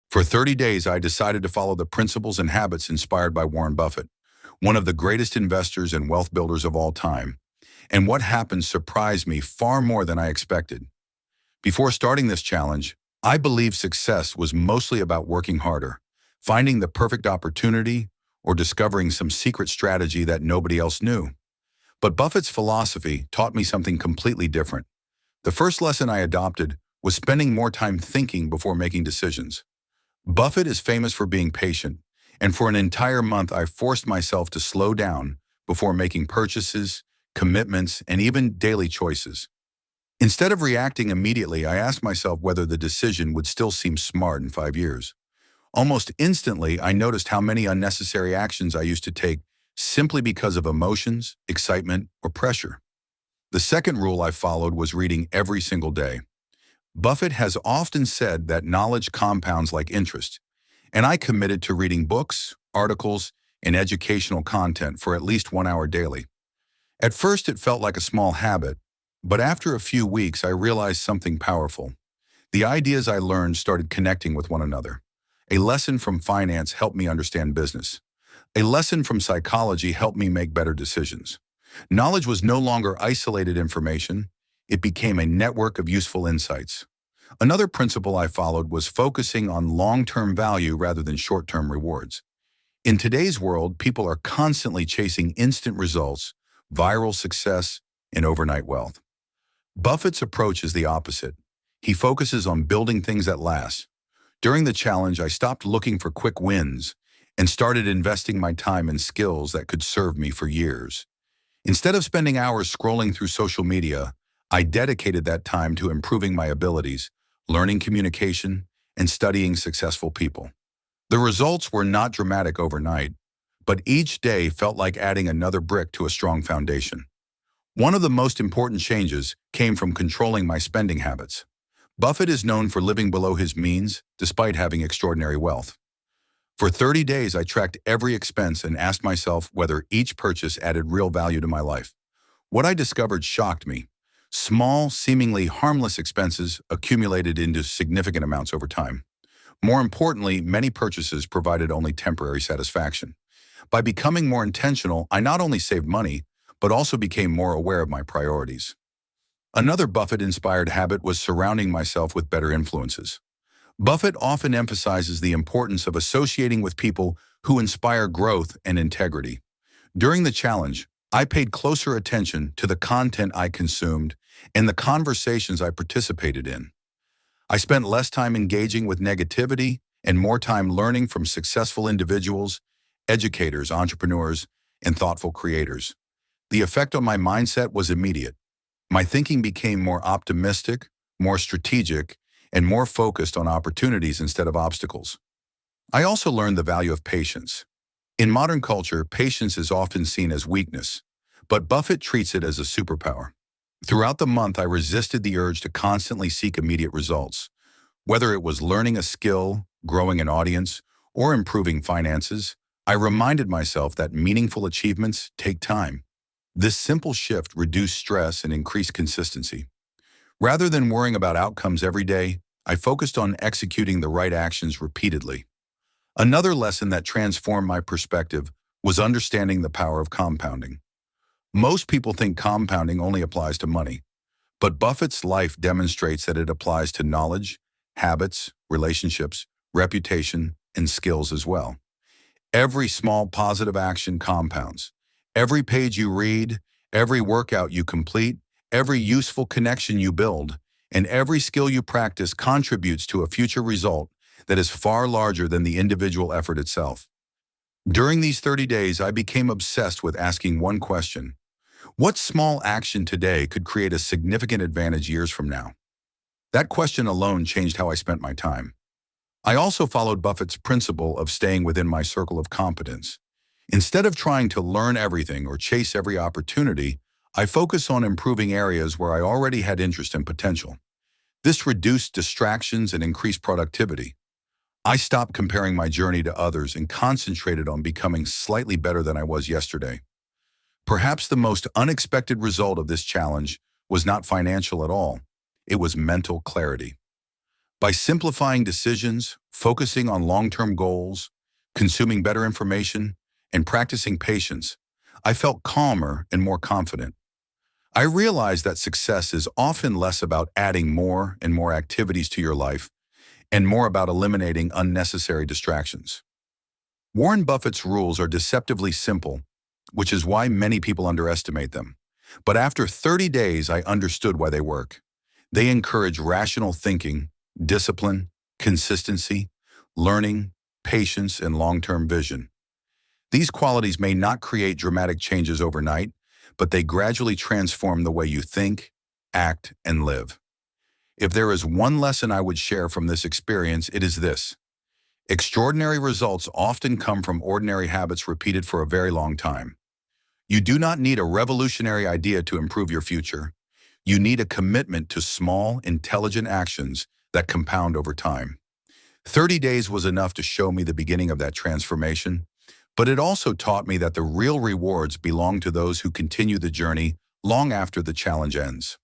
For 30 days, I decided to follow the principles and habits inspired by Warren Buffett, one of the greatest investors and wealth builders of all time. And what happened surprised me far more than I expected. Before starting this challenge, I believed success was mostly about working harder, finding the perfect opportunity, or discovering some secret strategy that nobody else knew. But Buffett's philosophy taught me something completely different. The first lesson I adopted was spending more time thinking before making decisions. Buffett is famous for being patient, and for an entire month I forced myself to slow down before making purchases, commitments, and even daily choices. Instead of reacting immediately, I asked myself whether the decision would still seem smart in 5 years. Almost instantly, I noticed how many unnecessary actions I used to take simply because of emotions, excitement, or pressure. The second rule I followed was reading every single day. Buffett has often said that knowledge compounds like interest, and I committed to reading books, articles, and educational content for at least 1 hour daily. At first, it felt like a small habit, but after a few weeks, I realized something powerful. The ideas I learned started connecting with one another. A lesson from finance helped me understand business. A lesson from psychology helped me make better decisions. Knowledge was no longer isolated information. It became a network of useful insights. Another principle I followed was focusing on long-term value rather than short-term rewards. In today's world, people are constantly chasing instant results, viral success, and overnight wealth. Buffett's approach is the opposite. He focuses on building things that last. During the challenge, I stopped looking for quick wins and started investing my time in skills that could serve me for years. Instead of spending hours scrolling through social media, I dedicated that time to improving my abilities, learning communication, and studying successful people. The results were not dramatic overnight, but each day felt like adding another brick to a strong foundation. One of the most important changes came from controlling my spending habits. Buffett is known for living below his means despite having extraordinary wealth. For 30 days, I tracked every expense and asked myself whether each purchase added real value to my life. What I discovered shocked me. Small, seemingly harmless expenses accumulated into significant amounts over time. More importantly, many purchases provided only temporary satisfaction. By becoming more intentional, I not only saved money, but also became more aware of my priorities. Another Buffett-inspired habit was surrounding myself with better influences. Buffett often emphasizes the importance of associating with people who inspire growth and integrity. During the challenge, I paid closer attention to the content I consumed and the conversations I participated in. I spent less time engaging with negativity and more time learning from successful individuals, educators, entrepreneurs, and thoughtful creators. The effect on my mindset was immediate. My thinking became more optimistic, more strategic, and more focused on opportunities instead of obstacles. I also learned the value of patience. In modern culture, patience is often seen as weakness, but Buffett treats it as a superpower. Throughout the month, I resisted the urge to constantly seek immediate results. Whether it was learning a skill, growing an audience, or improving finances, I reminded myself that meaningful achievements take time. This simple shift reduced stress and increased consistency. Rather than worrying about outcomes every day, I focused on executing the right actions repeatedly. Another lesson that transformed my perspective was understanding the power of compounding. Most people think compounding only applies to money, but Buffett's life demonstrates that it applies to knowledge, habits, relationships, reputation, and skills as well. Every small positive action compounds. Every page you read, every workout you complete, every useful connection you build, and every skill you practice contributes to a future result that is far larger than the individual effort itself. During these 30 days, I became obsessed with asking one question: what small action today could create a significant advantage years from now? That question alone changed how I spent my time. I also followed Buffett's principle of staying within my circle of competence. Instead of trying to learn everything or chase every opportunity, I focused on improving areas where I already had interest and potential. This reduced distractions and increased productivity. I stopped comparing my journey to others and concentrated on becoming slightly better than I was yesterday. Perhaps the most unexpected result of this challenge was not financial at all. It was mental clarity. By simplifying decisions, focusing on long-term goals, consuming better information, and practicing patience, I felt calmer and more confident. I realized that success is often less about adding more and more activities to your life and more about eliminating unnecessary distractions. Warren Buffett's rules are deceptively simple, which is why many people underestimate them. But after 30 days, I understood why they work. They encourage rational thinking, discipline, consistency, learning, patience, and long-term vision. These qualities may not create dramatic changes overnight, but they gradually transform the way you think, act, and live. If there is one lesson I would share from this experience, it is this. Extraordinary results often come from ordinary habits repeated for a very long time. You do not need a revolutionary idea to improve your future. You need a commitment to small, intelligent actions that compound over time. 30 days was enough to show me the beginning of that transformation, but it also taught me that the real rewards belong to those who continue the journey long after the challenge ends.